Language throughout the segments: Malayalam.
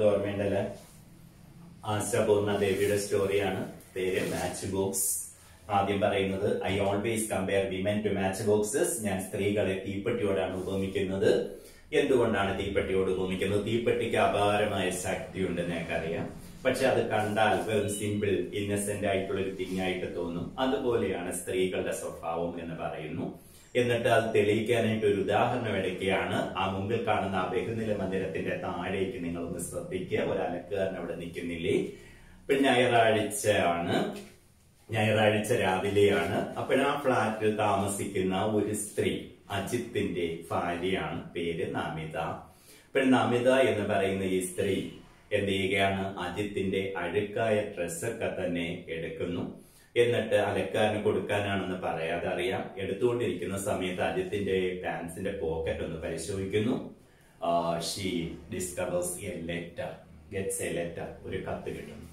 ഓർമ്മയുണ്ടല്ലേ? ആശാപൂർണ ദേവിയുടെ സ്റ്റോറിയാണ്. പേര് മാച്ച് ബോക്സ്. ആദ്യം പറയുന്നത് I always compare women to match boxes. ഞാൻ സ്ത്രീകളെ തീപ്പെട്ടിയോടാണ് ഉപമിക്കുന്നത്. എന്തുകൊണ്ടാണ് തീപ്പെട്ടിയോട് ഉപമിക്കുന്നത്? തീപ്പെട്ടിക്ക് അപാരമായ ശക്തിയുണ്ടെന്ന് ഞങ്ങൾക്കറിയാം. പക്ഷെ അത് കണ്ടാൽ വെറും സിമ്പിൾ ഇന്നസെന്റ് ആയിട്ടുള്ള ഒരു തിങ് ആയിട്ട് തോന്നും. അതുപോലെയാണ് സ്ത്രീകളുടെ സ്വഭാവം എന്ന് പറയുന്നു. എന്നിട്ട് അത് തെളിയിക്കാനായിട്ട് ഒരു ഉദാഹരണം എടുക്കുകയാണ്. ആ മുമ്പിൽ കാണുന്ന ആ ബഹുനില മന്ദിരത്തിന്റെ താഴേക്ക് നിങ്ങളൊന്ന് ശ്രദ്ധിക്കുക. ഒരു അലക്കുകാരൻ അവിടെ നിൽക്കുന്നില്ലേ? ഇപ്പൊ ഞായറാഴ്ച രാവിലെയാണ്. അപ്പോഴാ ഫ്ലാറ്റിൽ താമസിക്കുന്ന ഒരു സ്ത്രീ അജിത്തിന്റെ ഭാര്യയാണ്. പേര് നമിത. അപ്പോൾ നമിത എന്ന് പറയുന്ന ഈ സ്ത്രീ എന്ത് ചെയ്യുകയാണ്? അജിത്തിന്റെ അഴുക്കായ ഡ്രസ്സൊക്കെ തന്നെ എടുക്കുന്നു. എന്നിട്ട് അലക്കാരന് കൊടുക്കാനാണെന്ന് പറയാതെ അറിയാം. എടുത്തുകൊണ്ടിരിക്കുന്ന സമയത്ത് അജിത്തിന്റെ പാൻസിന്റെ പോക്കറ്റ് ഒന്ന് പരിശോധിക്കുന്നു. She discovers A letter, gets A letter. ഒരു കത്ത് കിട്ടുന്നു.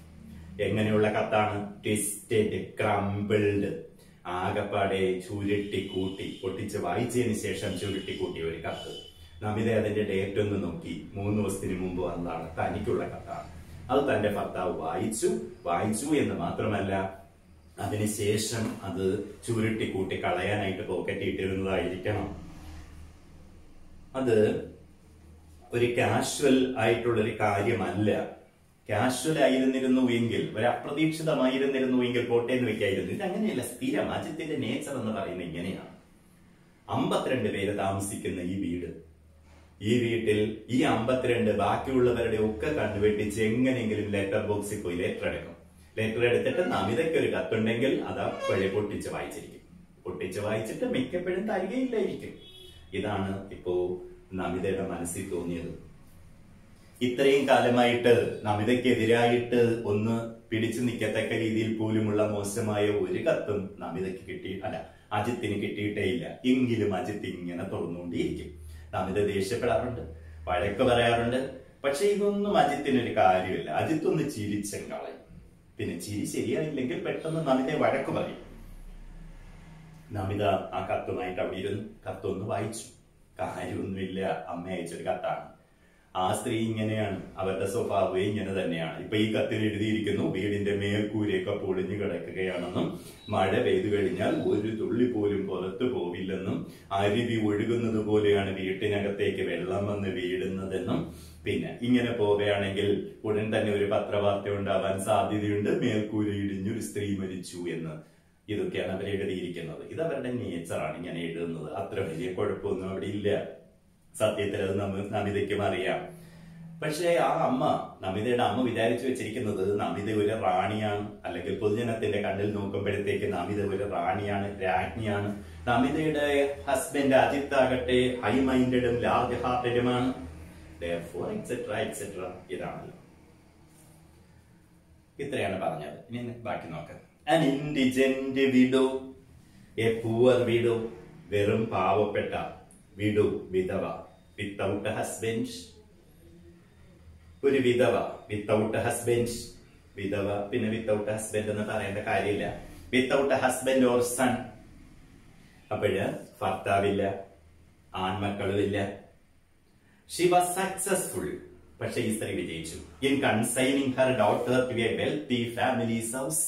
എങ്ങനെയുള്ള കത്താണ്? ട്വിസ്റ്റഡ്, ക്രംബിൾഡ്, ആകപ്പാടെ ചുരുട്ടിക്കൂട്ടി, പൊട്ടിച്ച് വായിച്ചതിന് ശേഷം ചുരുട്ടിക്കൂട്ടിയ ഒരു കത്ത്. നമിത അതിന്റെ ഡേറ്റ് ഒന്ന് നോക്കി. 3 ദിവസത്തിന് മുമ്പ് വന്നതാണ്. തനിക്കുള്ള കത്താണ്. അത് തന്റെ ഭർത്താവ് വായിച്ചു എന്ന് മാത്രമല്ല, അതിനുശേഷം അത് ചുരുട്ടിക്കൂട്ടി കളയാനായിട്ട് പോക്കറ്റ് ഇട്ടിരുന്നതായിരിക്കണം. അത് ഒരു കാഷ്വൽ ആയിട്ടുള്ളൊരു കാര്യമല്ല. കാഷ്വൽ ആയിരുന്നിരുന്നുവെങ്കിൽ, ഒരു അപ്രതീക്ഷിതമായിരുന്നിരുന്നുവെങ്കിൽ പോട്ടേന്ന് വെക്കായിരുന്നു. ഇതങ്ങനെയല്ല. സ്ഥിരം അജിത്തിന്റെ നേച്ചർ എന്ന് പറയുന്നത് ഇങ്ങനെയാണ്. 52 പേര് താമസിക്കുന്ന ഈ വീട്ടിൽ ഈ 52 ബാക്കിയുള്ളവരുടെ ഒക്കെ കണ്ടുവെട്ടിച്ച് എങ്ങനെയെങ്കിലും ലെറ്റർ ബോക്സിൽ പോയി ലെറ്റർ എടുക്കും. ലെറ്റർ എടുത്തിട്ട് നമിതയ്ക്ക് ഒരു കത്തുണ്ടെങ്കിൽ അത് അപ്പോഴേ പൊട്ടിച്ച് വായിച്ചിട്ട് മിക്കപ്പോഴും തരികയില്ലായിരിക്കും. ഇതാണ് ഇപ്പോ നമിതയുടെ മനസ്സിൽ തോന്നിയത്. ഇത്രയും കാലമായിട്ട് നമിതയ്ക്കെതിരായിട്ട് ഒന്ന് പിടിച്ചു നിൽക്കത്തക്ക രീതിയിൽ പോലുമുള്ള മോശമായ ഒരു കത്തും അജിത്തിന് കിട്ടിയിട്ടേ ഇല്ല. എങ്കിലും അജിത്ത് ഇങ്ങനെ തുറന്നുകൊണ്ടിരിക്കും. നമിത ദേഷ്യപ്പെടാറുണ്ട്, വഴക്ക് പറയാറുണ്ട്. പക്ഷെ ഇതൊന്നും അജിത്തിനൊരു കാര്യമില്ല. അജിത്ത് ഒന്ന് ചിരിച്ചും കളയും. പിന്നെ ചിരി ശരിയായില്ലെങ്കിൽ പെട്ടെന്ന് നമിതയെ വഴക്ക് പറയും. നമിത ആ കത്തുമായിട്ട് അവിടെ ഇരുന്നു. കത്തൊന്ന് വായിച്ചു. കാര്യമൊന്നുമില്ല, അമ്മ അയച്ചൊരു കത്താണ്. ആ സ്ത്രീ ഇങ്ങനെയാണ്, അവരുടെ സ്വഭാവം ഇങ്ങനെ തന്നെയാണ്. ഇപ്പൊ ഈ കത്തിൽ എഴുതിയിരിക്കുന്നു, വീടിന്റെ മേൽക്കൂരയൊക്കെ പൊളിഞ്ഞു കിടക്കുകയാണെന്നും മഴ പെയ്തു കഴിഞ്ഞാൽ ഒരു തുള്ളി പോലും പുറത്തു പോവില്ലെന്നും അരുവി ഒഴുകുന്നത് പോലെയാണ് വീട്ടിനകത്തേക്ക് വെള്ളം വന്ന് വീഴുന്നതെന്നും പിന്നെ ഇങ്ങനെ പോവുകയാണെങ്കിൽ ഉടൻ തന്നെ ഒരു പത്രവാർത്ത ഉണ്ടാവാൻ സാധ്യതയുണ്ട്, മേൽക്കൂര ഇടിഞ്ഞൊരു സ്ത്രീ മരിച്ചു എന്ന്. ഇതൊക്കെയാണ് അവർ എഴുതിയിരിക്കുന്നത്. ഇത് അവരുടെ നേച്ചറാണ് ഇങ്ങനെ എഴുതുന്നത്. അത്ര വലിയ കുഴപ്പമൊന്നും അവിടെ ഇല്ല. സത്യത്തിൽ അത് നമിതയ്ക്കും അറിയാം. പക്ഷേ നമിതയുടെ അമ്മ വിചാരിച്ചു വെച്ചിരിക്കുന്നത് നമിത ഒരു റാണിയാണ്, അല്ലെങ്കിൽ പൊതുജനത്തിന്റെ കണ്ണിൽ നോക്കുമ്പോഴത്തേക്ക് നമിത ഒരു റാണിയാണ്, രാജ്ഞിയാണ്. നമിതയുടെ ഹസ്ബൻഡ് അജിത്ത് ആകട്ടെ ഹൈ മൈൻഡും ലാർജ് ഹാർട്ടഡുമാണ്. ഇതാണല്ലോ. ഇത്രയാണ് പറഞ്ഞത്. ഇനി ബാക്കി നോക്കാം. An indigent widow, a poor widow, വെറും പാവപ്പെട്ട വിഡോ, വിധവ, വിത്തൗട്ട് ഹസ്ബൻഡ്. ഒരു വിധവ വിത്തൗട്ട് ഹസ്ബൻഡ്. വിധവ പിന്നെ വിത്തൗട്ട് ഹസ്ബൻഡ് എന്ന് പറയേണ്ട കാര്യമില്ല. Without husband or son. അപ്പോഴ് ഭർത്താവില്ല, ആൺമക്കളുമില്ല. She was successful. പക്ഷെ ഈ സ്ത്രീ വിജയിച്ചു. In consigning her daughter to a wealthy family's house.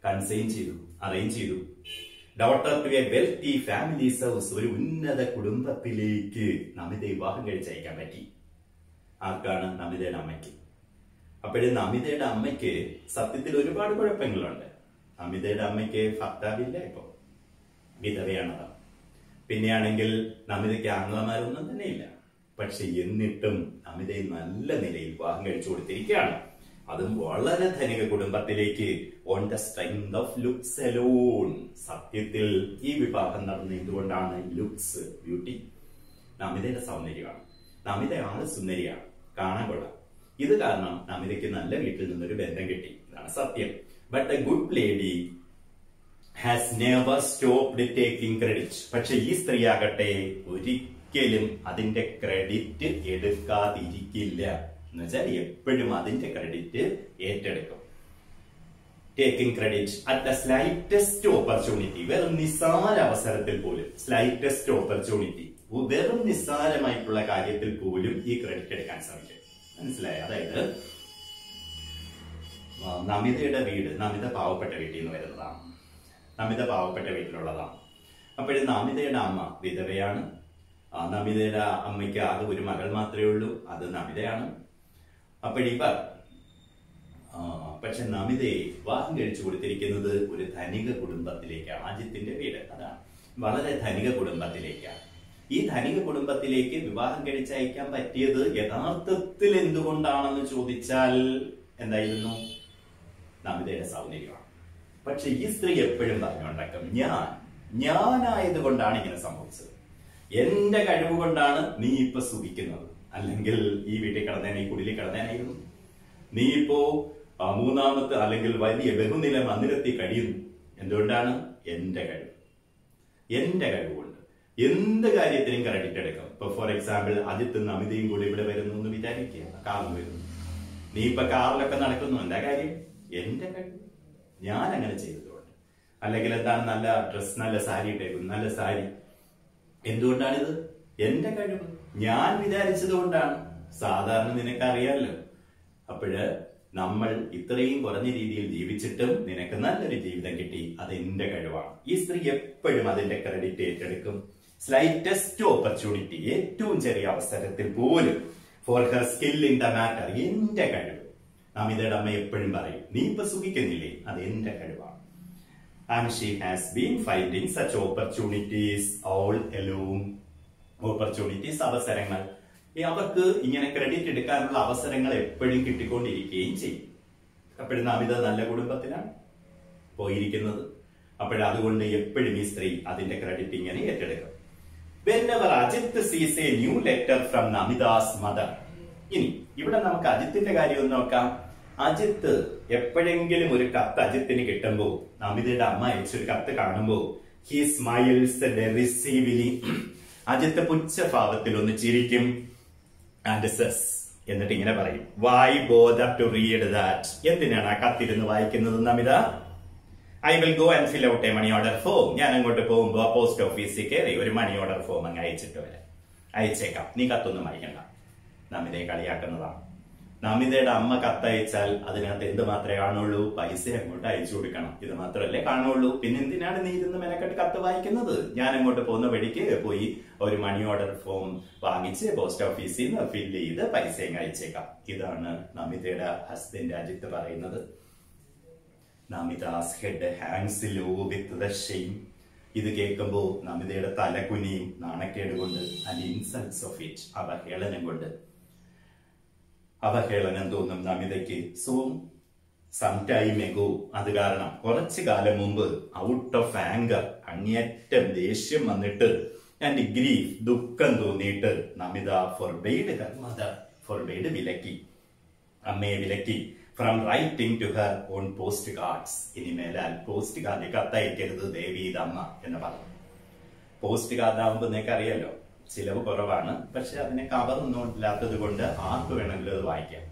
Arrange ചെയ്തു. Daughter to a wealthy family's house. ഒരു ഉന്നത കുടുംബത്തിലേക്ക് നമിതയെ വിവാഹം കഴിച്ചയക്കാൻ പറ്റി. ആർക്കാണ്? നമിതയുടെ അമ്മയ്ക്ക്. അപ്പോഴും നമിതയുടെ അമ്മയ്ക്ക് സത്യത്തിൽ ഒരുപാട് കുഴപ്പങ്ങളുണ്ട്. നമിതയുടെ അമ്മയ്ക്ക് ഭർത്താവില്ല, ഇപ്പൊ വിധവയാണത്. പിന്നെയാണെങ്കിൽ നമിതയ്ക്ക് ആംഗ്ലമാരൊന്നും തന്നെ ഇല്ല. പക്ഷെ എന്നിട്ടും നമിതയെ നല്ല നിലയിൽ വിവാഹം കഴിച്ചു കൊടുത്തിരിക്കുകയാണ്. അതും വളരെ ധനിക കുടുംബത്തിലേക്ക്. On the strength of looks alone. സത്യത്തിൽ ഈ വിവാഹം നടന്നത് എന്തുകൊണ്ടാണ്? Looks, beauty. നമിതയുടെ സൗന്ദര്യമാണ്. നമിത ആള് സുന്ദരിയാണ്, കാണാൻ കൊള്ളാം. ഇത് കാരണം നമിതയ്ക്ക് നല്ല വീട്ടിൽ നിന്നൊരു ബന്ധം കിട്ടി. ഇതാണ് സത്യം. But A good lady has never stopped taking credit. പക്ഷെ ഈ സ്ത്രീ ആകട്ടെ ഒരിക്കലും അതിന്റെ ക്രെഡിറ്റ് എടുക്കാതിരിക്കില്ല. എന്നുവെച്ചാൽ എപ്പോഴും അതിന്റെ ക്രെഡിറ്റ് ഏറ്റെടുക്കും. Taking credit at the slightest opportunity. വെറും നിസ്സാര അവസരത്തിൽ പോലും, സ്ലൈറ്റസ്റ്റ് ഓപ്പർച്യൂണിറ്റി, വെറും നിസ്സാരമായിട്ടുള്ള കാര്യത്തിൽ പോലും ഈ ക്രെഡിറ്റ് എടുക്കാൻ ശ്രമിക്കും. മനസ്സിലായി? അതായത് നമിതയുടെ വീട്, നമിത പാവപ്പെട്ട വീട്ടിൽ നിന്ന് വരുന്നതാണ്, നമിത പാവപ്പെട്ട വീട്ടിലുള്ളതാണ്. അപ്പോഴും നമിതയുടെ അമ്മ വിധവയാണ്. നമിതയുടെ അമ്മയ്ക്ക് ആകെ ഒരു മകൾ മാത്രമേ ഉള്ളൂ, അത് നമിതയാണ്. അപ്പോഴിവർ പക്ഷെ നമിതയെ വിവാഹം കഴിച്ചു കൊടുത്തിരിക്കുന്നത് ഒരു ധനിക കുടുംബത്തിലേക്കാണ്. അജിത്തിന്റെ വീട് അതാണ്, വളരെ ധനിക കുടുംബത്തിലേക്കാണ്. ഈ ധനിക കുടുംബത്തിലേക്ക് വിവാഹം കഴിച്ചയക്കാൻ പറ്റിയത് യഥാർത്ഥത്തിൽ എന്തുകൊണ്ടാണെന്ന് ചോദിച്ചാൽ എന്തായിരുന്നു? നമിതയുടെ സൗന്ദര്യമാണ്. പക്ഷെ ഈ സ്ത്രീ എപ്പോഴും പറഞ്ഞുണ്ടാക്കും, ഞാനായത് കൊണ്ടാണ് ഇങ്ങനെ സംഭവിച്ചത്, എന്റെ കഴിവ് കൊണ്ടാണ് നീ ഇപ്പൊ സുഖിക്കുന്നത്, അല്ലെങ്കിൽ ഈ വീട്ടിൽ കിടന്നേനെ, ഈ കുടിലിൽ കിടന്നേനായിരുന്നു, നീ ഇപ്പോ മൂന്നാമത്തെ അല്ലെങ്കിൽ വലിയ ബഹുനില മന്ദിരത്തിൽ കഴിയുന്നു. എന്തുകൊണ്ടാണ്? എന്റെ കഴിവ് കൊണ്ട് എന്ത് കാര്യത്തിനും ക്രെഡിറ്റ് എടുക്കും. ഇപ്പൊ ഫോർ എക്സാമ്പിൾ അജിത്ത് നമിതയും കൂടി ഇവിടെ വരുന്നു എന്ന് വിചാരിക്കുക, കാറിൽ വരുന്നു, നീ ഇപ്പൊ കാറിലൊക്കെ നടക്കുന്നു, എന്താ കാര്യം? എന്റെ കഴിവ്, ഞാൻ അങ്ങനെ ചെയ്തതുകൊണ്ട്. അല്ലെങ്കിൽ എന്താണ്, നല്ല ഡ്രസ്, നല്ല സാരി ഇട്ടേക്കുന്നു, നല്ല സാരി, എന്തുകൊണ്ടാണിത്? എന്റെ കഴിവ്, ഞാൻ വിചാരിച്ചത് കൊണ്ടാണ്. സാധാരണ നിനക്കറിയാമല്ലോ. അപ്പോഴ് നമ്മൾ ഇത്രയും കുറഞ്ഞ രീതിയിൽ ജീവിച്ചിട്ടും നിനക്ക് നല്ലൊരു ജീവിതം കിട്ടി, അത് എന്റെ കഴിവാണ്. ഈ സ്ത്രീ എപ്പോഴും അതിന്റെ ക്രെഡിറ്റ് ഏറ്റെടുക്കും. സ്ലൈറ്റസ്റ്റ് ഓപ്പർച്യൂണിറ്റി, ഏറ്റവും ചെറിയ അവസരത്തിൽ പോലും, for her skill in the matter, എന്റെ കഴിവ്. നമിതയുടെ അമ്മ എപ്പോഴും പറയും, നീ ഇപ്പൊ സുഖിക്കുന്നില്ലേ, അത് എന്റെ കഴിവാണ്. And she has been finding such opportunities all along. Opportunities, അവസരങ്ങൾ. അവർക്ക് ഇങ്ങനെ ക്രെഡിറ്റ് എടുക്കാനുള്ള അവസരങ്ങൾ എപ്പോഴും കിട്ടിക്കൊണ്ടിരിക്കുകയും ചെയ്യും. അപ്പോഴും നമിത നല്ല കുടുംബത്തിലാണ് പോയിരിക്കുന്നത്. അപ്പോഴതുകൊണ്ട് എപ്പോഴും ഈ സ്ത്രീ അതിന്റെ ക്രെഡിറ്റ് ഇങ്ങനെ ഏറ്റെടുക്കും. Whenever Ajit sees a new letter from Namida's mother. ഇനി ഇവിടെ നമുക്ക് അജിത്തിന്റെ കാര്യം ഒന്ന് നോക്കാം. അജിത്ത് എപ്പോഴെങ്കിലും ഒരു കത്ത് അജിത്തിന് കിട്ടുമ്പോ, നമിതയുടെ അമ്മ അയച്ചൊരു കത്ത് കാണുമ്പോ, he smiles derisively. അജിത്ത് പുച്ഛഭാവത്തിൽ ഒന്ന് ചിരിക്കും. And says, എന്നിട്ട് ഇങ്ങനെ പറയും, why bother to read that? എന്തിനാണ് ആ കത്തിരുന്ന് വായിക്കുന്നത് Namitha? I will go and fill out a money order form. ഞാൻ അങ്ങോട്ട് പോകുമ്പോ പോസ്റ്റ് ഓഫീസിൽ കയറി ഒരു മണി ഓർഡർ ഫോം അങ്ങ് അയച്ചിട്ട് വരാം, അയച്ചേക്കാം, നീ കത്തൊന്നും വായിക്കണ്ട. നമിതയെ കളിയാക്കുന്നതാണ്. നമിതയുടെ അമ്മ കത്തയച്ചാൽ അതിനകത്ത് എന്ത് മാത്രമേ കാണുള്ളൂ? പൈസ അങ്ങോട്ട് അയച്ചു കൊടുക്കണം, ഇത് മാത്രമല്ലേ കാണുള്ളൂ. പിന്നെ എന്തിനാണ് നീ ഇരുന്ന് മെനക്കെട്ട് കത്ത് വായിക്കുന്നത്? ഞാൻ അങ്ങോട്ട് പോകുന്ന വഴിക്ക് പോയി ഒരു മണി ഓർഡർ ഫോം വാങ്ങിച്ച് പോസ്റ്റ് ഓഫീസിൽ നിന്ന് ഫില്ല് ചെയ്ത് പൈസയും അയച്ചേക്കാം. ഇതാണ് നമിതയുടെ ഹസ്ബൻഡ് അജിത്ത് പറയുന്നത്. Namita's head hangs low with the shame. ഇത് കേൾക്കുമ്പോ നമിതയുടെ തലകുനിയും നാണക്കേട് കൊണ്ട്, ആൻഡ് ഇൻസൾട്ട്സ് ഓഫ് ഇറ്റ്, അവഹേളനം കൊണ്ട്. അവഹേളനം തോന്നും നമിതയ്ക്ക്. സോ സം ടൈം എഗോ, അത് കാരണം കുറച്ചു കാലം മുമ്പ്, ഔട്ട് ഓഫ് ആങ്കർ, അങ്ങേറ്റം ദേഷ്യം വന്നിട്ട്, ആൻഡ് ഗ്രീഫ്, ദുഃഖം തോന്നിയിട്ട്, Namita forbade her mother, forbade വിലക്കി, അമ്മയെ വിലക്കി, from writing to her on postcards. ഇനിമേലാൽ പോസ്റ്റ് കാർഡിൽ കത്തയക്കരുത് ദേവീതമ്മ എന്ന് പറഞ്ഞു. പോസ്റ്റ് കാർഡ് ആകുമ്പോൾ നിങ്ങൾക്ക് അറിയാലോ, ചിലവ് കുറവാണ്, പക്ഷെ അതിനെ കവറൊന്നും ഇല്ലാത്തത് കൊണ്ട് ആർക്ക് വേണമെങ്കിലും അത് വായിക്കാം.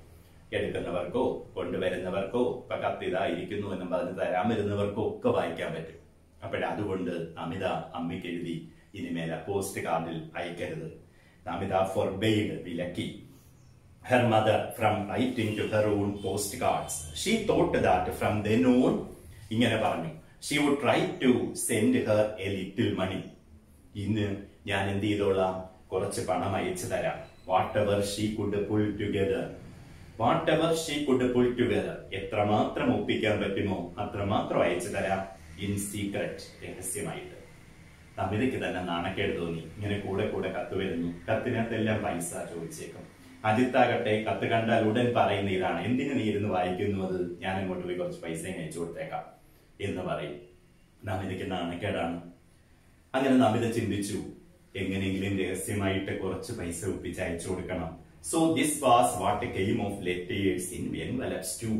എടുക്കുന്നവർക്കോ കൊണ്ടുവരുന്നവർക്കോ, ഇപ്പൊ കത്തിതായിരിക്കുന്നു എന്നും പറഞ്ഞ് തരാൻ വരുന്നവർക്കോ ഒക്കെ വായിക്കാൻ പറ്റും. അപ്പോഴതുകൊണ്ട് നമിത അമ്മയ്ക്ക് എഴുതി, ഇനിമേല പോസ്റ്റ് കാർഡിൽ അയക്കരുത്. നമിത ഫോർബെയ്ഡ്, വിലക്കി, her mother from writing to her own postcards. She thought that from then on, ഇങ്ങനെ പറഞ്ഞു, she would try to send her a little money. ഇന്ന് ഞാൻ എന്ത് ചെയ്തോളാം, കുറച്ച് പണം അയച്ചു തരാം. Whatever she could pull together. Whatever she could pull together. എത്രമാത്രം ഒപ്പിക്കാൻ പറ്റുമോ അത്രമാത്രം അയച്ചു തരാം. ഇൻ സീക്രറ്റ്, രഹസ്യമായിട്ട്. നമിതയ്ക്ക് തന്നെ നാണക്കേട് തോന്നി. ഇങ്ങനെ കൂടെ കൂടെ കത്ത് വരുന്നു, കത്തിനകത്തെല്ലാം പൈസ ചോദിച്ചേക്കും. അജിത്താകട്ടെ കത്ത് കണ്ടാൽ ഉടൻ പറയുന്ന ഇതാണ്, എന്തിനു നീ ഇരുന്ന് വായിക്കുന്നു, അത് ഞാൻ അങ്ങോട്ട് പോയി കുറച്ച് പൈസ അയച്ചു കൊടുത്തേക്കാം എന്ന് പറയും. നമിതയ്ക്ക് നാണക്കേടാണ്. അങ്ങനെ നമിത ചിന്തിച്ചു, എങ്ങനെയെങ്കിലും രഹസ്യമായിട്ട് കുറച്ച് പൈസ ഒപ്പിച്ച് അയച്ചു കൊടുക്കണം. So this was what came of letters in envelopes too.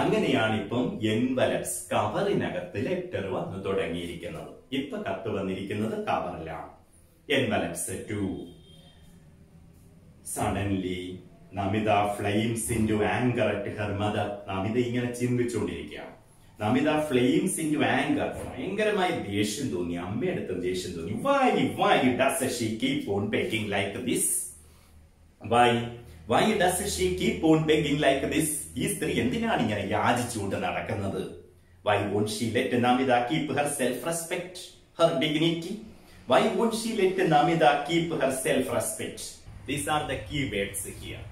അങ്ങനെയാണ് ഇപ്പം എൻവലപ്സ്, കവറിനകത്ത് ലെറ്റർ വന്നു തുടങ്ങിയിരിക്കുന്നത്. ഇപ്പൊ കത്ത് വന്നിരിക്കുന്നത് കവറിലാണ്. Envelopes too. Suddenly, Namida flames into anger at her mother. Namita ഇങ്ങനെ ചിന്തിച്ചുകൊണ്ടിരിക്കുകയാണ്. Namitha flames into anger. ഭയങ്കരമായി ദേഷ്യം തോന്നി, അമ്മയെടുത്ത് ദേഷ്യം തോന്നി. Why does she keep on begging like this? Why Why does she keep on begging like this? ഈ സ്ത്രീ എന്തിനാണ് ഇങ്ങനെ യാചിച്ചുകൊണ്ട് നടക്കുന്നത്? Why won't she let Namida keep her self-respect, her dignity? Why won't she let Namida keep her self-respect? These are the key words here.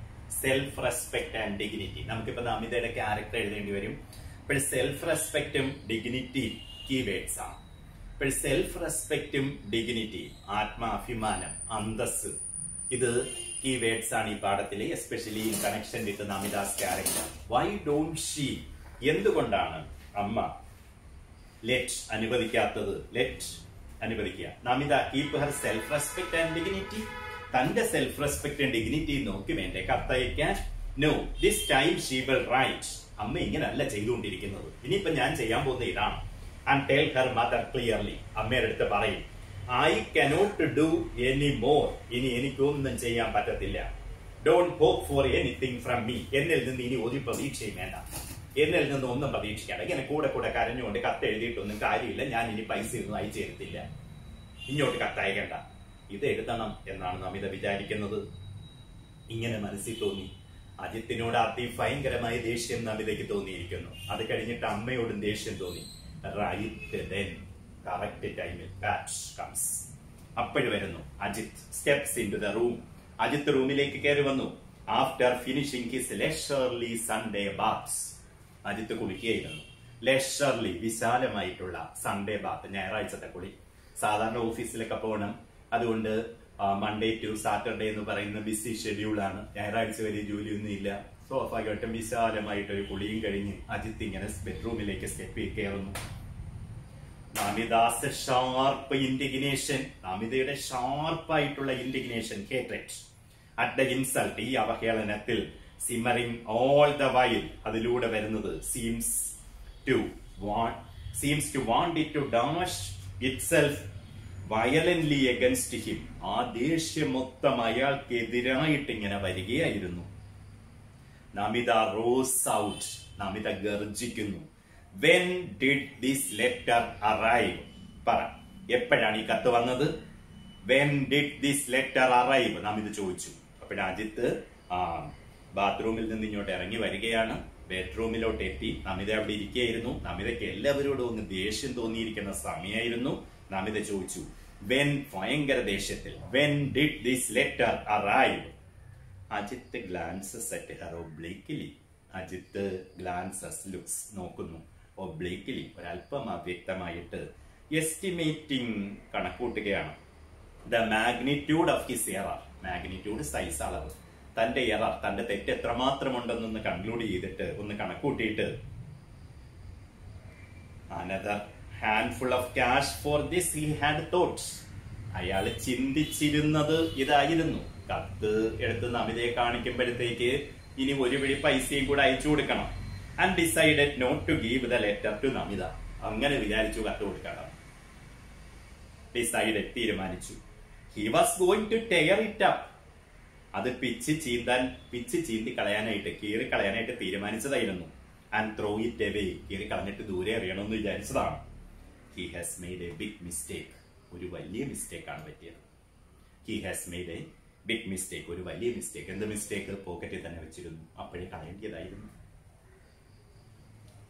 Self-respect and dignity. നമുക്കിപ്പോ നമിതയുടെ ക്യാരക്ടർ എഴുതേണ്ടി വരും. ഇപ്പോൾ സെൽഫ്-റെസ്പെക്റ്റും ഡിഗ്നിറ്റിയും കീ വേർഡ്സ് ആണ്. ഇപ്പോൾ സെൽഫ്-റെസ്പെക്റ്റും ഡിഗ്നിറ്റിയും, ആത്മാഭിമാനം, അന്തസ്, ഇത് കീ വേർഡ്സ് ആണ് ഈ പാഠത്തിലെ, especially in connection with Namita's character. Why don't she, എന്തുകൊണ്ടാണ് അമ്മ ലെറ്റ് അനുവദിക്കാത്തത്? ലെറ്റ് അനുവദിക്കുക. Namita keep her self respect and dignity, തന്റെ സെൽഫ് റെസ്പെക്ട് ആൻഡ് ഡിഗ്നിറ്റി നോക്കി വേണ്ടേ കത്തയക്കാൻ? No, this time she will write. അമ്മ ഇങ്ങനല്ല ചെയ്തുകൊണ്ടിരിക്കുന്നത്, ഇനിയിപ്പോ ഞാൻ ചെയ്യാൻ പോകുന്ന ഇതാണ്. And tell her mother clearly, അമ്മയുടെ അടുത്ത് പറയും, I cannot do any more, ഇനി എനിക്കൊന്നും ചെയ്യാൻ പറ്റത്തില്ല. Don't hope for anything from me, എന്നിൽ നിന്ന് ഇനി ഒരു പ്രതീക്ഷയും വേണ്ട, എന്നിൽ നിന്ന് ഒന്നും പ്രതീക്ഷിക്കേണ്ട. ഇങ്ങനെ കൂടെ കൂടെ കരഞ്ഞുകൊണ്ട് കത്ത് എഴുതിയിട്ടൊന്നും കാര്യമില്ല, ഞാൻ ഇനി പൈസ ഒന്നും അയച്ചു തരത്തില്ല, ഇങ്ങോട്ട് കത്തയക്കണ്ട. ഇത് എഴുതണം എന്നാണ് നമിത വിചാരിക്കുന്നത്. ഇങ്ങനെ മനസ്സിൽ തോന്നി. അജിത്തിനോട് അതിഭയങ്കരമായ ദേഷ്യം നമിതയ്ക്ക് തോന്നിയിരിക്കുന്നു. അത് കഴിഞ്ഞിട്ട് അമ്മയോടും ദേഷ്യം തോന്നി. റൈറ്റ് ദെൻ, കറക്റ്റ് ടൈമിൽ ബാറ്റ് കംസ്. അപ്പോഴും വരുന്നു Ajith. Steps in to the room. Ajith റൂമിലേക്ക് കയറി വന്നു. After finishing his leisurely Sunday baths. Ajith കുളിക്കുകയായിരുന്നു. ലെഷർലി, വിശാലമായിട്ടുള്ള സൺഡേ ബാത്ത്, ഞായറാഴ്ചത്തെ കുളി. സാധാരണ ഓഫീസിലൊക്കെ പോകണം, അതുകൊണ്ട് മൺഡേ ടു സാറ്റർഡേ എന്ന് പറയുന്ന ബിസി ഷെഡ്യൂളാണ്. ഞായറാഴ്ച വരെ ജോലിയൊന്നും ഇല്ല. സ്വാഭാവികമായിട്ടും വിശാലമായിട്ടൊരു കുളിയും കഴിഞ്ഞ് അജിത്ത് ഇങ്ങനെ ബെഡ്റൂമിലേക്ക് സ്റ്റെപ്പ് കയറുന്നു. നമിതാസ് ഷാർപ്പ് ഇൻഡിഗ്നേഷൻ, നമിതയുടെ ഷാർപ്പായിട്ടുള്ള indignation, hatred at the insult, ഈ അവഹേളനത്തിൽ, സിമറിംഗ് ഓൾ ദ വൈൽ, അതിലൂടെ വരുന്നത്, seems to want it to dash itself violently against him. ആ ദേഷ്യം മൊത്തം അയാൾക്കെതിരായിട്ട് ഇങ്ങനെ വരികയായിരുന്നു. നമിത റോസ് ഔട്ട്, നമിത ഗർജിക്കുന്നു. When did this letter arrive? പറ, എപ്പോഴാണ് ഈ കത്ത് വന്നത്? When did this letter arrive? Namita ചോദിച്ചു. അപ്പോൾ അജിത്ത് ബാത്റൂമിൽ നിന്ന് ഇങ്ങോട്ട് ഇറങ്ങി വരികയാണ്. ബെഡ്റൂമിലോട്ട് എത്തി. നമിത അവിടെ ഇരിക്കുകയായിരുന്നു. നമിതയ്ക്ക് എല്ലാവരോടും ഒന്ന് ദേഷ്യം തോന്നിയിരിക്കുന്ന സമയമായിരുന്നു. നമിത ചോദിച്ചു, വെൻ, ഭയങ്കര ദേഷ്യത്തിൽ, when did this letter arrive? Ajith glances at her obliquely. Ajith glances, looks, നോക്കുന്നു. ഒബ്ലിക്ലി, ഒരല്പം അവ്യക്തമായിട്ട്. എസ്റ്റിമേറ്റിംഗ്, കണക്കൂട്ടുകയാണ്. The magnitude of his error. Magnitude, size, അളവ്. തന്റെ എറർ, തന്റെ തെറ്റ് എത്രമാത്രമുണ്ടെന്നൊന്ന് കൺക്ലൂഡ് ചെയ്തിട്ട്, ഒന്ന് കണക്കൂട്ടിയിട്ട്, another handful of cash for this he had thoughts. അയാൾ ചിന്തിച്ചിരുന്നത് ഇതായിരുന്നു. കത്ത് എടുത്ത് നമിതയെ കാണിക്കുമ്പോഴത്തേക്ക് ഇനി ഒരു പിടി പൈസയും കൂടെ അയച്ചു കൊടുക്കണം. And decided not to give the letter to Namita. അങ്ങനെ വിചാരിച്ചു കത്ത് കൊടുക്കണം. ഡിസൈഡഡ്, തീരുമാനിച്ചു. He was going to tear it up. അത് പിച്ച് ചീന്തി കളയാനായിട്ട്, കീറി കളയാനായിട്ട് തീരുമാനിച്ചതായിരുന്നു. ആൻഡ് ത്രോ ഇറ്റ് അവേ, കീറി കളഞ്ഞിട്ട് ദൂരെ എറിയണമെന്ന് വിചാരിച്ചതാണ്. He has made a big mistake. ഒരു വലിയ മിസ്റ്റേക്കാണ് പറ്റിയത്. He has made a big mistake, ഒരു വലിയ മിസ്റ്റേക്ക്. എന്ത് മിസ്റ്റേക്ക്? പോക്കറ്റിൽ തന്നെ വെച്ചിരുന്നു, അപ്പോഴേ കളയേണ്ടതായിരുന്നു.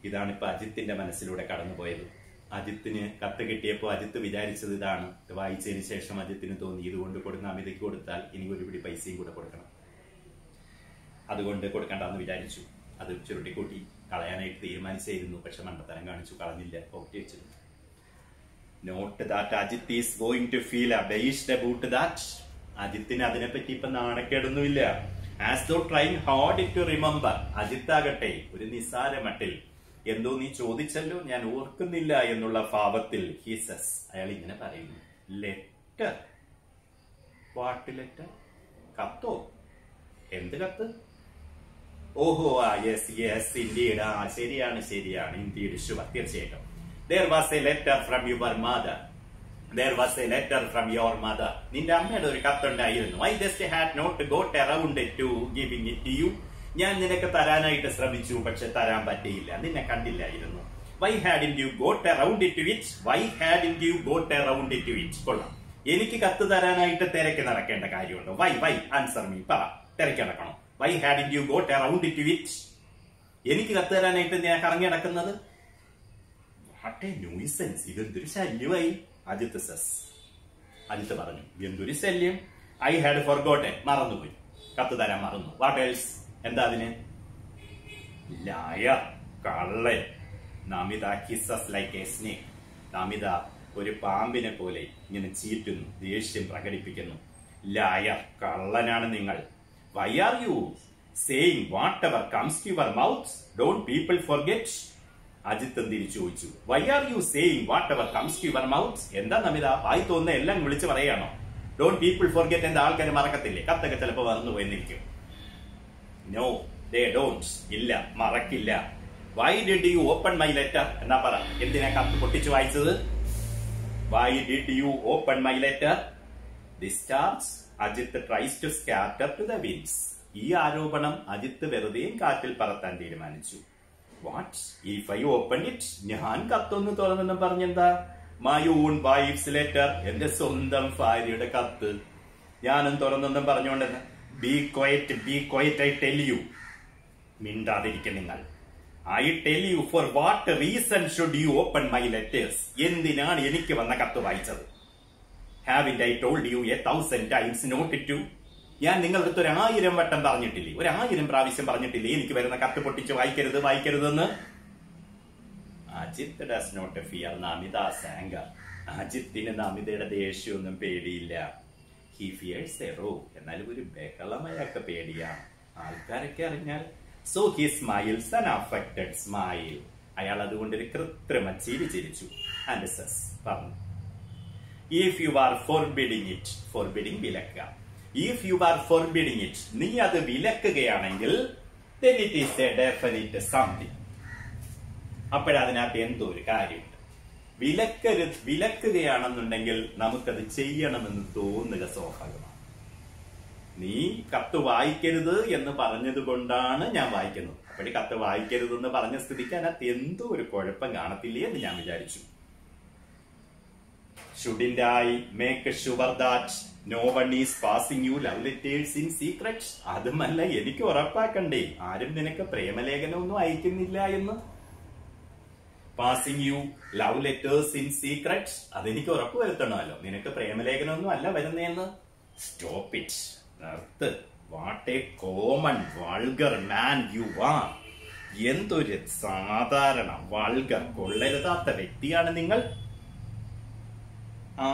ഇതാണ് ഇപ്പൊ അജിത്തിന്റെ മനസ്സിലൂടെ കടന്നുപോയത്. അജിത്തിന് കത്ത് കിട്ടിയപ്പോൾ അജിത്ത് വിചാരിച്ചത് ഇതാണ്. വായിച്ചതിന് ശേഷം അജിത്തിന് തോന്നി, ഇതുകൊണ്ട് കൊടുക്കുന്ന അമിതയ്ക്ക് കൊടുത്താൽ ഇനി ഒരു പിടി പൈസയും കൂടെ കൊടുക്കണം, അതുകൊണ്ട് കൊടുക്കണ്ടെന്ന് വിചാരിച്ചു. അത് ചുരുട്ടിക്കൂട്ടി കളയാനായിട്ട് തീരുമാനിച്ചായിരുന്നു. പക്ഷെ മണ്ടത്തരം കാണിച്ചു, കളഞ്ഞില്ല, പോക്കറ്റ് വെച്ചിരുന്നു. Not that Ajith is going to feel abashed about that. അജിത്തിന് അതിനെപ്പറ്റി ഇപ്പൊ നാണക്കേടൊന്നുമില്ല. As though trying hard to remember. അജിത്താകട്ടെ ഒരു നിസ്സാര മട്ടിൽ, എന്തോ നീ ചോദിച്ചല്ലോ ഞാൻ ഓർക്കുന്നില്ല എന്നുള്ള ഭാവത്തിൽ, ഹീസസ്, അയാൾ ഇങ്ങനെ പറയുന്നു, ലെറ്റർ, വാട്ട് ലെറ്റർ? കത്തോ? എന്ത് കത്ത്? ഓഹോ, യെസ് ഇൻഡീഡ്. ശരിയാണ്, ഇൻഡീഡ്, ഷുവർ, തീർച്ചയായിട്ടും. There was a letter from your mother. നിന്റെ അമ്മയുടെ ഒരു കത്തുണ്ടായിരുന്നു. I just had not got around to giving it to you. ഞാൻ നിനക്ക് തരാനായിട്ട് ശ്രമിച്ചു, പക്ഷെ തരാൻ പറ്റിയില്ല, നിന്നെ കണ്ടില്ലായിരുന്നു. Why hadn't you got around to it? കൊള്ളാം. എനിക്ക് കത്ത് തരാനായിട്ട് തിരക്ക് നടക്കേണ്ട കാര്യമുണ്ടോ? വൈ ആൻസർ മീ, പറ, തിരക്ക് നടക്കണോ? Why hadn't you got around to it? എനിക്ക് കത്ത് തരാനായിട്ട് ഞാൻ കറങ്ങി നടക്കുന്നത്? വാട്ട് എ ന്യൂസൻസ്, ഇതെന്തൊരു ശല്യമായി. അജിത്ത് സെസ്, അജിത്ത് പറഞ്ഞു, എന്തൊരു ശല്യം. ഐ ഹാഡ് ഫോർഗോട്ടൻ, മറന്നുപോയി, കത്ത് തരാൻ മറന്നു. വാട്ട് എൽസ്, എന്താ അതിന്? ലയർ, കള്ളൻ. Namitha kisses like a snake. Namitha ഒരു പാമ്പിനെ പോലെ ഇങ്ങനെ ചീറ്റുന്നു, ദേഷ്യം പ്രകടിപ്പിക്കുന്നു. ലയർ, കള്ളനാണ് നിങ്ങൾ. Why are you saying whatever comes to your mouth? Don't people forget? Ajith തിരിച്ചു ചോദിച്ചു. Why are you saying whatever comes to your mouth? എന്താ നമിത, വായി തോന്നുന്ന എല്ലാം വിളിച്ചു പറയാണോ? ഡോണ്ട് പീപ്പിൾ ഫോർഗെറ്റ് എന്താ ആൾക്കാർ മറക്കത്തില്ലേ? കത്തൊക്കെ ചിലപ്പോ മറന്നു പോയെന്നിരിക്കും. No, they don't. ഇല്ല, മറക്കില്ല. Why did you open my letter? എന്നാ പറ, എന്തിനാ കത്ത് പൊട്ടിച്ചു വായിച്ചത്? Why did you open my letter? This charge Ajith tries to scatter to the winds. ഈ ആരോപണം അജിത്ത് വെറുതെയും കാറ്റിൽ പറത്താൻ തീരുമാനിച്ചു. What if I open it? ഞാൻ കത്തൊന്ന് തുറന്നെന്നും പറഞ്ഞെന്താ? മൈ ഓൺ വൈഫ്സ് ലെറ്റർ, എന്റെ സ്വന്തം ഭാര്യയുടെ കത്ത്. ഞാനും തുറന്നെന്നും പറഞ്ഞുകൊണ്ടെന്ന്. Be quiet, I tell you. മിണ്ടാതിരിക്കും നിങ്ങൾ. I tell you, for what reason should you open my letters? എന്തിനാണ് എനിക്ക് വന്ന കത്ത് വായിച്ചത്? Haven't I told you 1000 times not to? ഞാൻ നിങ്ങളുടെ അടുത്ത് 1000 വട്ടം പറഞ്ഞിട്ടില്ലേ, 1000 പ്രാവശ്യം പറഞ്ഞിട്ടില്ലേ എനിക്ക് വരുന്ന കത്ത് പൊട്ടിച്ച് വായിക്കരുതെന്ന്? Ajith does not fear Namita's anger. അജിത്തിന് നമിതയുടെ ദേഷ്യമൊന്നും പേടിയില്ല. ഹി ഫിയേഴ്സ് എ റോ, എന്നാലും ഒരു ബഹളമയൊക്കെ പേടിയാണ്, ആൾക്കാരൊക്കെ അറിഞ്ഞാൽ. So he smiles an affected smile. അയാൾ അതുകൊണ്ടൊരു കൃത്രിമ ചിരി ചിരിച്ചു. ആൻഡ് സെസ്, പറഞ്ഞു, if you are forbidding it, forbidding വിലക്കുക. If you are forbidding it, നീ അത് വിലക്കുകയാണെങ്കിൽ, then it is a definite something. അപ്പോഴതിനകത്ത് എന്തോ ഒരു കാര്യമുണ്ട്. വിലക്കുകയാണെന്നുണ്ടെങ്കിൽ നമുക്കത് ചെയ്യണമെന്ന് തോന്നുക സ്വാഭാവികമാണ്. നീ കത്ത് വായിക്കരുത് എന്ന് പറഞ്ഞത് കൊണ്ടാണ് ഞാൻ വായിക്കുന്നത്. അപ്പോഴേ കത്ത് വായിക്കരുതെന്ന് പറഞ്ഞ സ്ഥിതിക്ക് അതിനകത്ത് എന്തോ ഒരു കുഴപ്പം കാണത്തില്ലേ എന്ന് ഞാൻ വിചാരിച്ചു. Shouldn't I make sure that no one is passing you love letters in secret? അതുമല്ല, എനിക്ക് ഉറപ്പാക്കണ്ടേ ആരും നിനക്ക് പ്രേമലേഖനമൊന്നും അയക്കുന്നില്ല എന്ന്? Passing you love letters in secret, അതെനിക്ക് ഉറപ്പ് വരുത്തണമല്ലോ. നിനക്ക് പ്രേമലേഖനമൊന്നും അല്ല വരുന്നതെന്ന്. സ്റ്റോപ്പ് ഇറ്റ്, നിർത്ത്. What A common vulgar man you are. എന്തൊരു സാധാരണ വൾഗർ, കൊള്ളരുതാത്ത വ്യക്തിയാണ് നിങ്ങൾ.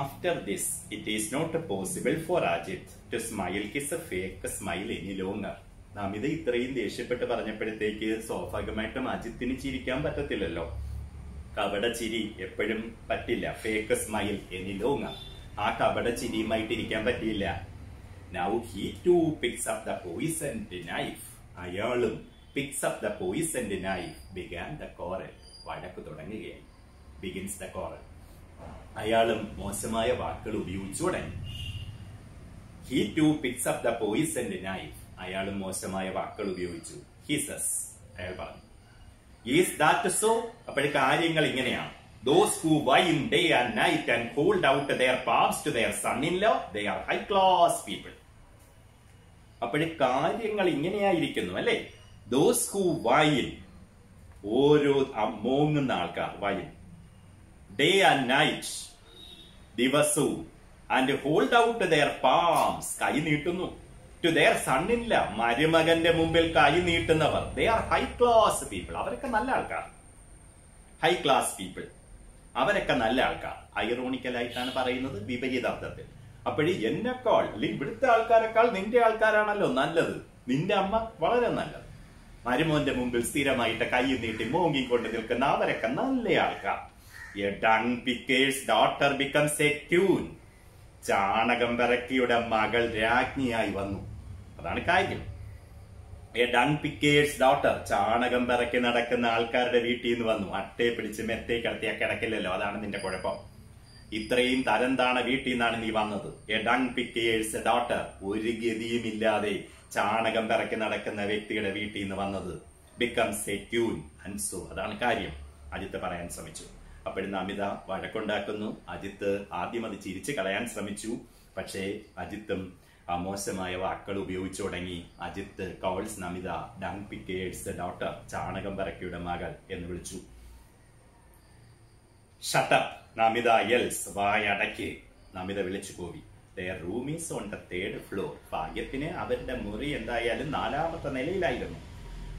After this, it is not possible for Ajit to smile his fake smile any longer. Namitha ഇത്രയും ദേഷ്യപ്പെട്ട് പറഞ്ഞപ്പോഴത്തേക്ക് സ്വാഭാവികമായിട്ടും അജിത്തിന് ചിരിക്കാൻ പറ്റത്തില്ലല്ലോ. കപട ചിരി എപ്പോഴും പറ്റില്ല. ഫേക്ക് സ്മൈൽ എനി ലോങ്ങർ, ആ കപട ചിരിയുമായിട്ടിരിക്കാൻ പറ്റിയില്ല. Now he too picks up the poisoned knife. അയാളും picks up the poisoned knife. Began the quarrel. വഴക്ക് തുടങ്ങുകയാണ്. Begins the quarrel. അയാളും മോശമായ വാക്കുകൾ ഉപയോഗിച്ചു തുടങ്ങി. He too picks up the poisoned knife. അയാളും മോശമായ വാക്കുകൾ ഉപയോഗിച്ചു. He says, അയാൾ പറഞ്ഞു, is that so? അപ്പോൾ കാര്യങ്ങൾ ഇങ്ങനെയാണ്. Those who whine day and night and hold out their palms to their son-in-law, they are high class people. അപ്പോൾ കാര്യങ്ങൾ ഇങ്ങനെയായിരിക്കുന്നു അല്ലേ? Those who whine, ഓരോ മോങ്ങുന്ന ആൾക്കാർ, whine, day and night, ദിവസവും, and hold out their palms, കൈ നീട്ടുന്നു, to their son-in-law, മരുമകന്റെ മുമ്പിൽ കൈ നീട്ടുന്നവർ, they are high class people. അവരൊക്കെ നല്ല ആൾക്കാർ. ഹൈ ക്ലാസ് പീപ്പിൾ, അവരൊക്കെ നല്ല ആൾക്കാർ. ഐറോണിക്കലായിട്ടാണ് പറയുന്നത്, വിപരീതാർത്ഥത്തിൽ. അപ്പോഴേ എന്നെക്കാൾ, അല്ലെങ്കിൽ ഇവിടുത്തെ ആൾക്കാരെക്കാൾ നിന്റെ ആൾക്കാരാണല്ലോ നല്ലത്. നിന്റെ അമ്മ വളരെ നല്ലത്. മരുമോന്റെ മുമ്പിൽ സ്ഥിരമായിട്ട് കൈ നീട്ടി മോങ്ങിക്കൊണ്ട് നിൽക്കുന്ന അവരൊക്കെ നല്ല ആൾക്കാർ. A dung picker's daughter becomes a queen. ചാണകം പിറക്കിയുടെ മകൾ രാജ്ഞിയായി വന്നു. അതാണ് കാര്യം. A dung picker's daughter, ചാണകം പിറക്കി നടക്കുന്ന ആൾക്കാരുടെ വീട്ടിൽ നിന്ന് വന്നു. അട്ടയെ പിടിച്ച് മെത്തേ കിടത്തിയാ കിടക്കില്ലല്ലോ, അതാണ് നിന്റെ കുഴപ്പം. ഇത്രയും തരം താണ വീട്ടിൽ നിന്നാണ് നീ വന്നത്. A dung picker's daughter, ഒരു ഗതിയുമില്ലാതെ ചാണകം പിറക്കി നടക്കുന്ന വ്യക്തിയുടെ വീട്ടിൽ നിന്ന് വന്നത്. Becomes a queen. And so, അതാണ് കാര്യം. അജിത്ത് പറയാൻ ശ്രമിച്ചു. അപ്പോഴും നമിത വഴക്കുണ്ടാക്കുന്നു. അജിത്ത് ആദ്യം അത് ചിരിച്ചു കളയാൻ ശ്രമിച്ചു. പക്ഷേ അജിത്തും ആ മോശമായ വാക്കുകൾ ഉപയോഗിച്ചു തുടങ്ങി. Ajith calls Namitha dung picker's daughter, ചാണകം പറക്കിയുടെ മകൾ എന്ന് വിളിച്ചു. ഷട്ടപ്പ് നമിത യെൽസ്, വായടയ്ക്ക്, നമിത വിളിച്ചു പോയി. Their room is on the 3rd floor. ഭാഗ്യത്തിന് അവരുടെ മുറി എന്തായാലും 4ാമത്തെ നിലയിലായിരുന്നു.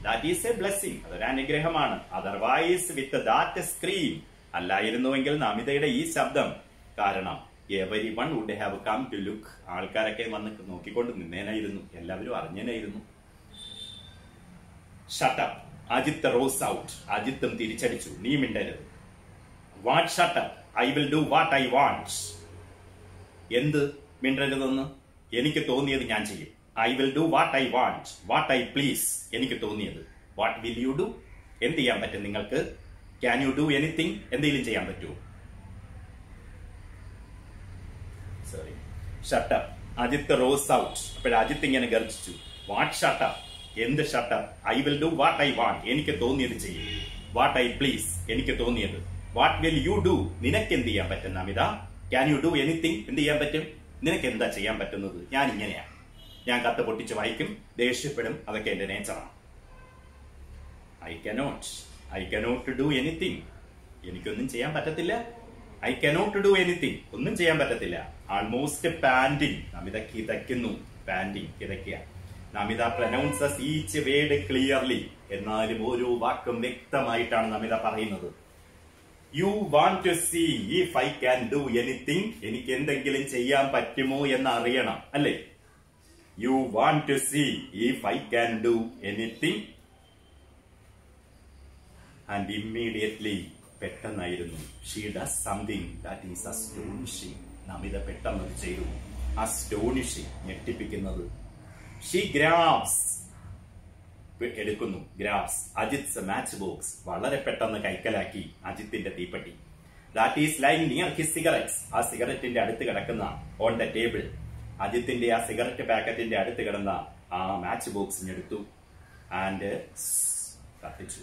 ദാറ്റ് ഈസ് എ ബ്ലെസ്സിംഗ്, അതൊരു അനുഗ്രഹമാണ്. അതർവൈസ് വിത്ത് ദാറ്റ് സ്ക്രീം, അല്ലായിരുന്നുവെങ്കിൽ നമിതയുടെ ഈ ശബ്ദം കാരണം everyone would have come to look, ആൾക്കാരൊക്കെ വന്ന് നോക്കിക്കൊണ്ട് നിന്നേനായിരുന്നു, എല്ലാവരും അറിഞ്ഞേനായിരുന്നു. ഷട്ടപ്പ് അജിത്ത് റോസ് ഔട്ട്, അജിത്തും തിരിച്ചടിച്ചു, നീ മിണ്ടരുത്. What shut up, I will do what I want. എന്ത് മിണ്ടരുതെന്ന്? എനിക്ക് തോന്നിയത് ഞാൻ ചെയ്യും. I will do what I want, what I please, എനിക്ക് തോന്നിയത്. വാട്ട് വിൽ യു ഡു, എന്ത് ചെയ്യാൻ പറ്റും നിങ്ങൾക്ക്? ക്യാൻ യു ഡു എനിത്തിങ്, എന്തെങ്കിലും ചെയ്യാൻ പറ്റുമോ? Sorry. Shut up Ajith rose out. അപ്പോൾ അജിത്ത് ഇങ്ങനെ ഗർജിച്ചു. വാട്ട് ഷട്ടപ്പ്, എന്ത് shut up? I will do what I want, എനിക്ക് തോന്നിയത് ചെയ്യും. വാട്ട് ഐ പ്ലീസ്, എനിക്ക് തോന്നിയത്. വാട്ട് വിൽ യു ഡു, നിനക്ക് എന്ത് ചെയ്യാൻ പറ്റും Namitha? Can you do anything, എന്ത് ചെയ്യാൻ പറ്റും? നിനക്ക് എന്താ ചെയ്യാൻ പറ്റുന്നത്? ഞാൻ ഇങ്ങനെയാണ്, ഞാൻ കത്ത് പൊട്ടിച്ച് വായിക്കും, ദേഷ്യപ്പെടും, അതൊക്കെ എന്റെ നേച്ചറാണ്. ഐ കനോട്ട് ഡു എനിത്തിങ്, എനിക്കൊന്നും ചെയ്യാൻ പറ്റത്തില്ല. ഐ കനോട്ട് ഡു എനിത്തിങ്, ഒന്നും ചെയ്യാൻ പറ്റത്തില്ല. ആൾമോസ്റ്റ് പാൻഡിങ്, നമിത കിതയ്ക്കുന്നു. പാൻഡിങ്, കിതയ്ക്കുക. Namita pronounces each word clearly, എന്നാലും ഓരോ വാക്കും വ്യക്തമായിട്ടാണ് നമിത പറയുന്നത്. You want to see if I can do anything, എനിക്ക് എന്തെങ്കിലും ചെയ്യാൻ പറ്റുമോ എന്ന് അറിയണം, അല്ലേ? You want to see if I can do anything. And immediately, പെട്ടെന്നായിരുന്നു, she does something that is astonishing, Namita പെട്ടെന്ന് ചെയ്തു. അസ്റ്റോണിഷിംഗ്, ഞെട്ടിപ്പിക്കുന്നത്. ഷീ ഗ്രാബ്സ്, എടുക്കുന്നു, ഗ്രാബ്സ് അജിത്സ് മാച്ച് ബോക്സ്, വളരെ പെട്ടെന്ന് കൈക്കലാക്കി അജിത്തിന്റെ തീപ്പെട്ടി. That is lying near his cigarettes, ആ സിഗരറ്റിന്റെ അടുത്ത് കിടക്കുന്ന, ഓൺ ദ ടേബിൾ, അജിത്തിന്റെ ആ സിഗരറ്റ് പാക്കറ്റിന്റെ അടുത്ത് കിടന്ന ആ മാച്ച് ബോക്സിനെടുത്തു. ആൻഡ് കത്തിച്ചു.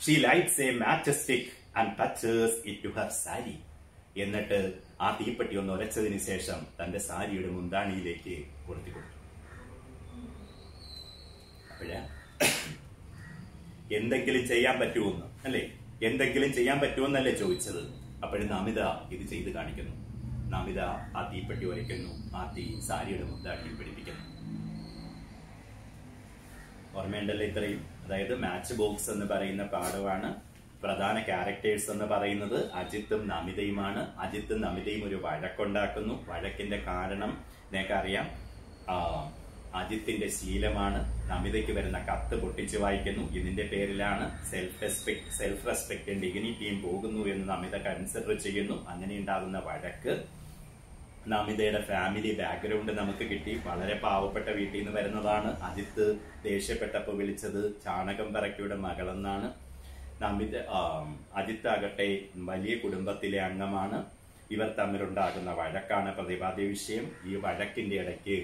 She lights a matchstick and touches it to her sari, എന്നിട്ട് ആ തീപ്പെട്ടി ഒന്ന് ഉരച്ചതിന് ശേഷം തന്റെ സാരിയുടെ മുന്താണിയിലേക്ക് കൊളുത്തി കൊടുത്തു. അപ്പോഴേ എന്തെങ്കിലും ചെയ്യാൻ പറ്റുമെന്ന്, അല്ലേ? എന്തെങ്കിലും ചെയ്യാൻ പറ്റുമെന്നല്ലേ ചോദിച്ചത്? അപ്പോഴും നമിത ഇത് ചെയ്ത് കാണിക്കുന്നു. നമിത ആ തീപ്പെട്ടി ഉരയ്ക്കുന്നു, ആ തീ സാരിയുടെ മുന്താണിയിൽ പിടിപ്പിക്കുന്നു. ഓർമ്മയുണ്ടല്ലോ ഇത്രയും? അതായത് മാച്ച് ബോക്സ് എന്ന് പറയുന്ന പാഠമാണ്. പ്രധാന ക്യാരക്ടേഴ്സ് എന്ന് പറയുന്നത് അജിത്തും നമിതയുമാണ്. അജിത്തും നമിതയും ഒരു വഴക്കുണ്ടാക്കുന്നു. വഴക്കിന്റെ കാരണം നിനക്കറിയാം, അജിത്തിന്റെ ശീലമാണ് നമിതയ്ക്ക് വരുന്ന കത്ത് പൊട്ടിച്ച് വായിക്കുന്നു. ഇതിന്റെ പേരിലാണ് സെൽഫ് റെസ്പെക്റ്റും ഡിഗ്നിറ്റിയും പോകുന്നു എന്ന് നമിത കൺസിഡർ ചെയ്യുന്നു. അങ്ങനെ ഉണ്ടാകുന്ന വഴക്ക്. നമിതയുടെ ഫാമിലി ബാക്ക്ഗ്രൗണ്ട് നമുക്ക് കിട്ടി. വളരെ പാവപ്പെട്ട വീട്ടിൽ നിന്ന് വരുന്നതാണ്. അജിത്ത് ദേഷ്യപ്പെട്ടപ്പോൾ വിളിച്ചത് ചാണകം പറക്കിയുടെ മകളെന്നാണ്. അജിത്ത് ആകട്ടെ വലിയ കുടുംബത്തിലെ അംഗമാണ്. ഇവർ തമ്മിലുണ്ടാകുന്ന വഴക്കാണ് പ്രതിപാദ്യ വിഷയം. ഈ വഴക്കിന്റെ ഇടയ്ക്ക്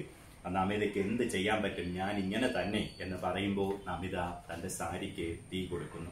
നമിതയ്ക്ക് എന്ത് ചെയ്യാൻ പറ്റും, ഞാൻ ഇങ്ങനെ തന്നെ എന്ന് പറയുമ്പോൾ നമിത തന്റെ സാരിക്ക് തീ കൊടുക്കുന്നു.